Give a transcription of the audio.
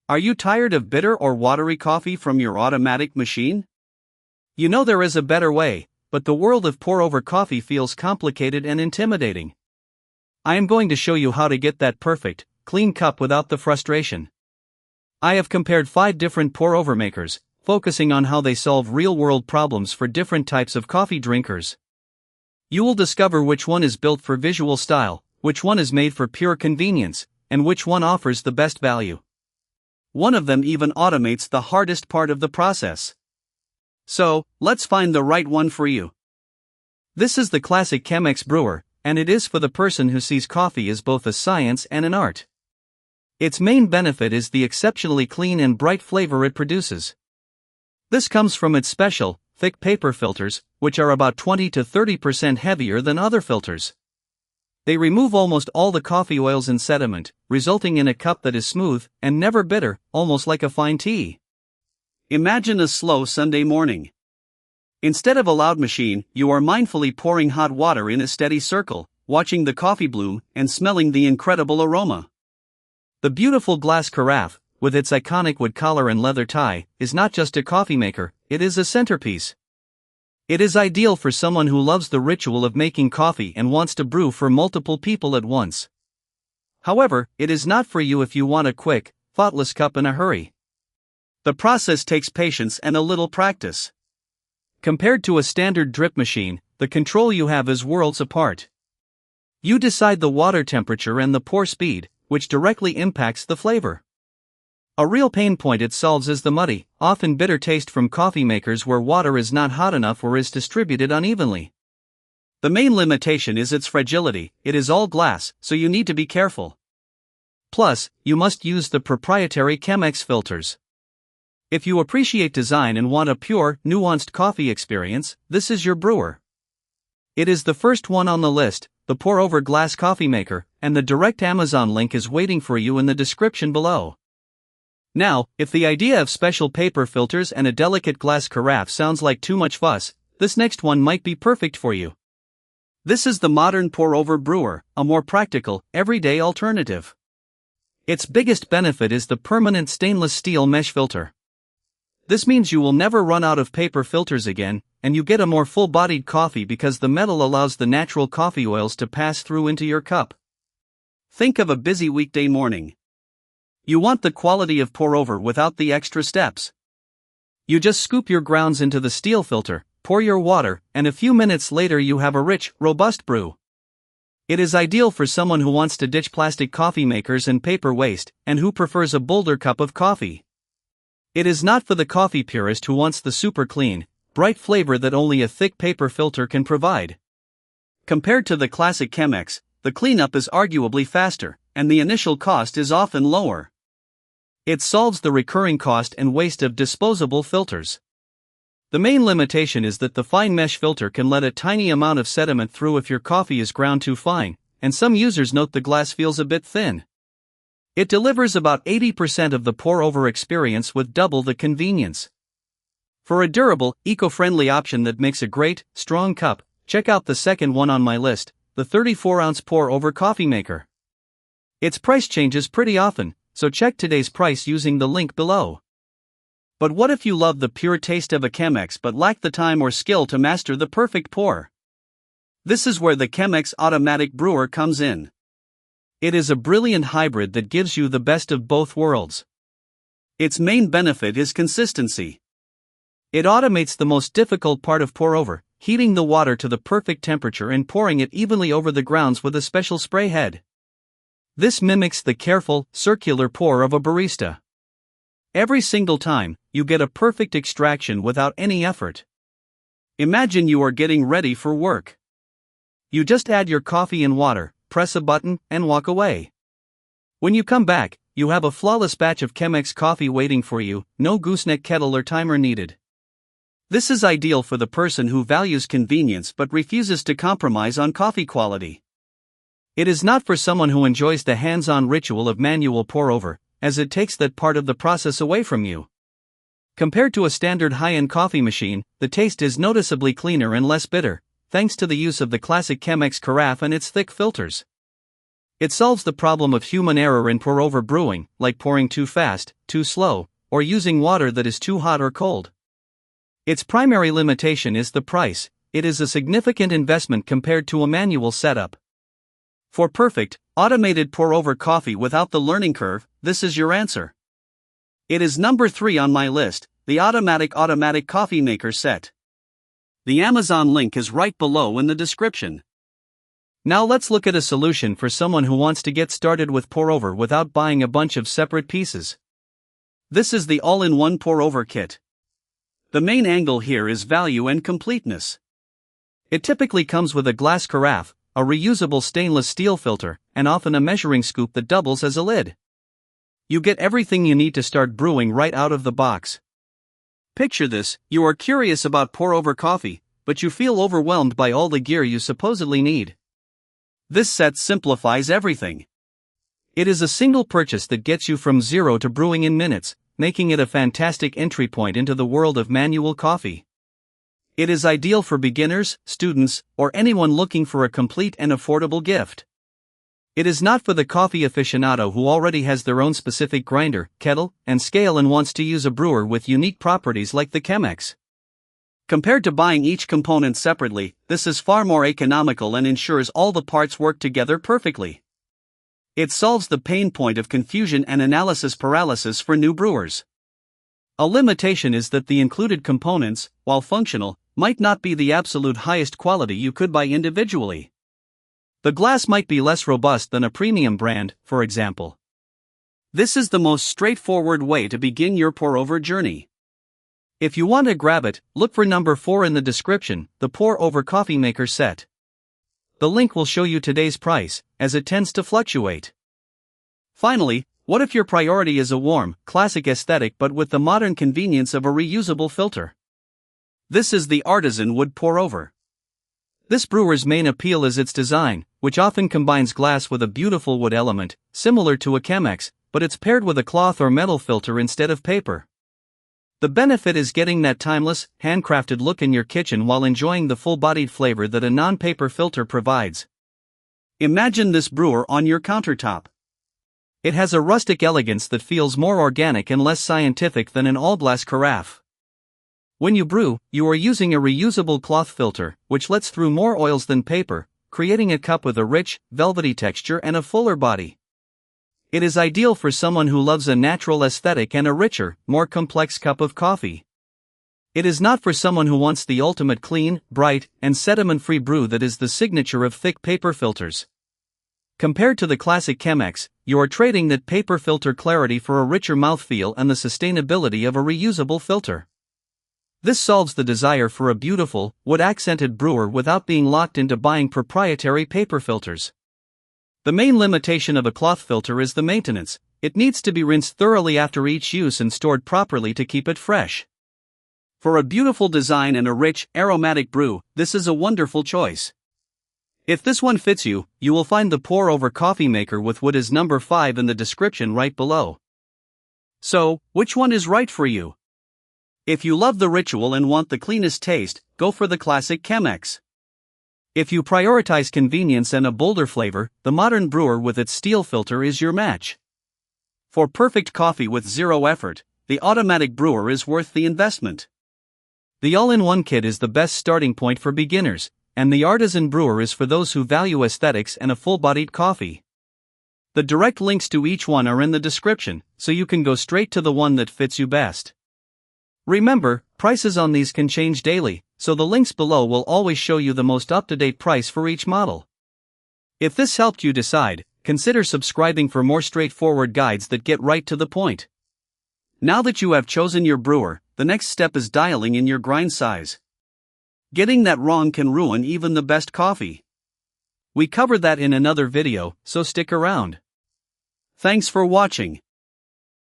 Are you tired of bitter or watery coffee from your automatic machine? You know there is a better way, but the world of pour-over coffee feels complicated and intimidating. I am going to show you how to get that perfect, clean cup without the frustration. I have compared 5 different pour-over makers, focusing on how they solve real-world problems for different types of coffee drinkers. You will discover which one is built for visual style, which one is made for pure convenience, and which one offers the best value. One of them even automates the hardest part of the process. So, let's find the right one for you. This is the classic Chemex brewer, and it is for the person who sees coffee as both a science and an art. Its main benefit is the exceptionally clean and bright flavor it produces. This comes from its special, thick paper filters, which are about 20 to 30% heavier than other filters. They remove almost all the coffee oils and sediment, resulting in a cup that is smooth and never bitter, almost like a fine tea. Imagine a slow Sunday morning. Instead of a loud machine, you are mindfully pouring hot water in a steady circle, watching the coffee bloom and smelling the incredible aroma. The beautiful glass carafe, with its iconic wood collar and leather tie, is not just a coffee maker, it is a centerpiece. It is ideal for someone who loves the ritual of making coffee and wants to brew for multiple people at once. However, it is not for you if you want a quick, thoughtless cup in a hurry. The process takes patience and a little practice. Compared to a standard drip machine, the control you have is worlds apart. You decide the water temperature and the pour speed, which directly impacts the flavor. A real pain point it solves is the muddy, often bitter taste from coffee makers where water is not hot enough or is distributed unevenly. The main limitation is its fragility. It is all glass, so you need to be careful. Plus, you must use the proprietary Chemex filters. If you appreciate design and want a pure, nuanced coffee experience, this is your brewer. It is the first one on the list, the pour-over glass coffee maker, and the direct Amazon link is waiting for you in the description below. Now, if the idea of special paper filters and a delicate glass carafe sounds like too much fuss, this next one might be perfect for you. This is the modern pour-over brewer, a more practical, everyday alternative. Its biggest benefit is the permanent stainless steel mesh filter. This means you will never run out of paper filters again, and you get a more full-bodied coffee because the metal allows the natural coffee oils to pass through into your cup. Think of a busy weekday morning. You want the quality of pour-over without the extra steps. You just scoop your grounds into the steel filter, pour your water, and a few minutes later you have a rich, robust brew. It is ideal for someone who wants to ditch plastic coffee makers and paper waste, and who prefers a bolder cup of coffee. It is not for the coffee purist who wants the super clean, bright flavor that only a thick paper filter can provide. Compared to the classic Chemex, the cleanup is arguably faster, and the initial cost is often lower. It solves the recurring cost and waste of disposable filters. The main limitation is that the fine mesh filter can let a tiny amount of sediment through if your coffee is ground too fine, and some users note the glass feels a bit thin. It delivers about 80% of the pour-over experience with double the convenience. For a durable, eco-friendly option that makes a great, strong cup, check out the second one on my list, the 34-ounce pour-over coffee maker. Its price changes pretty often, so check today's price using the link below. But what if you love the pure taste of a Chemex but lack the time or skill to master the perfect pour? This is where the Chemex Automatic Brewer comes in. It is a brilliant hybrid that gives you the best of both worlds. Its main benefit is consistency. It automates the most difficult part of pour-over, heating the water to the perfect temperature and pouring it evenly over the grounds with a special spray head. This mimics the careful, circular pour of a barista. Every single time, you get a perfect extraction without any effort. Imagine you are getting ready for work. You just add your coffee and water, press a button, and walk away. When you come back, you have a flawless batch of Chemex coffee waiting for you, no gooseneck kettle or timer needed. This is ideal for the person who values convenience but refuses to compromise on coffee quality. It is not for someone who enjoys the hands-on ritual of manual pour-over, as it takes that part of the process away from you. Compared to a standard high-end coffee machine, the taste is noticeably cleaner and less bitter, thanks to the use of the classic Chemex carafe and its thick filters. It solves the problem of human error in pour-over brewing, like pouring too fast, too slow, or using water that is too hot or cold. Its primary limitation is the price. It is a significant investment compared to a manual setup. For perfect, automated pour-over coffee without the learning curve, this is your answer. It is number 3 on my list, the Ottomatic Coffeemaker set. The Amazon link is right below in the description. Now let's look at a solution for someone who wants to get started with pour-over without buying a bunch of separate pieces. This is the all-in-one pour-over kit. The main angle here is value and completeness. It typically comes with a glass carafe, a reusable stainless steel filter, and often a measuring scoop that doubles as a lid. You get everything you need to start brewing right out of the box. Picture this: you are curious about pour-over coffee, but you feel overwhelmed by all the gear you supposedly need. This set simplifies everything. It is a single purchase that gets you from zero to brewing in minutes, making it a fantastic entry point into the world of manual coffee. It is ideal for beginners, students, or anyone looking for a complete and affordable gift. It is not for the coffee aficionado who already has their own specific grinder, kettle, and scale and wants to use a brewer with unique properties like the Chemex. Compared to buying each component separately, this is far more economical and ensures all the parts work together perfectly. It solves the pain point of confusion and analysis paralysis for new brewers. A limitation is that the included components, while functional, might not be the absolute highest quality you could buy individually. The glass might be less robust than a premium brand, for example. This is the most straightforward way to begin your pour-over journey. If you want to grab it, look for number 4 in the description, the pour-over Coffeemaker set. The link will show you today's price, as it tends to fluctuate. Finally, what if your priority is a warm, classic aesthetic but with the modern convenience of a reusable filter? This is the Artisan Wood Pour-Over. This brewer's main appeal is its design, which often combines glass with a beautiful wood element, similar to a Chemex, but it's paired with a cloth or metal filter instead of paper. The benefit is getting that timeless, handcrafted look in your kitchen while enjoying the full-bodied flavor that a non-paper filter provides. Imagine this brewer on your countertop. It has a rustic elegance that feels more organic and less scientific than an all-glass carafe. When you brew, you are using a reusable cloth filter, which lets through more oils than paper, creating a cup with a rich, velvety texture and a fuller body. It is ideal for someone who loves a natural aesthetic and a richer, more complex cup of coffee. It is not for someone who wants the ultimate clean, bright, and sediment-free brew that is the signature of thick paper filters. Compared to the classic Chemex, you are trading that paper filter clarity for a richer mouthfeel and the sustainability of a reusable filter. This solves the desire for a beautiful, wood-accented brewer without being locked into buying proprietary paper filters. The main limitation of a cloth filter is the maintenance. It needs to be rinsed thoroughly after each use and stored properly to keep it fresh. For a beautiful design and a rich, aromatic brew, this is a wonderful choice. If this one fits you, you will find the pour-over Coffeemaker with wood is number 5 in the description right below. So, which one is right for you? If you love the ritual and want the cleanest taste, go for the classic Chemex. If you prioritize convenience and a bolder flavor, the modern brewer with its steel filter is your match. For perfect coffee with zero effort, the automatic brewer is worth the investment. The all-in-one kit is the best starting point for beginners, and the artisan brewer is for those who value aesthetics and a full-bodied coffee. The direct links to each one are in the description, so you can go straight to the one that fits you best. Remember, prices on these can change daily, so the links below will always show you the most up-to-date price for each model. If this helped you decide, consider subscribing for more straightforward guides that get right to the point. Now that you have chosen your brewer, the next step is dialing in your grind size. Getting that wrong can ruin even the best coffee. We covered that in another video, so stick around. Thanks for watching.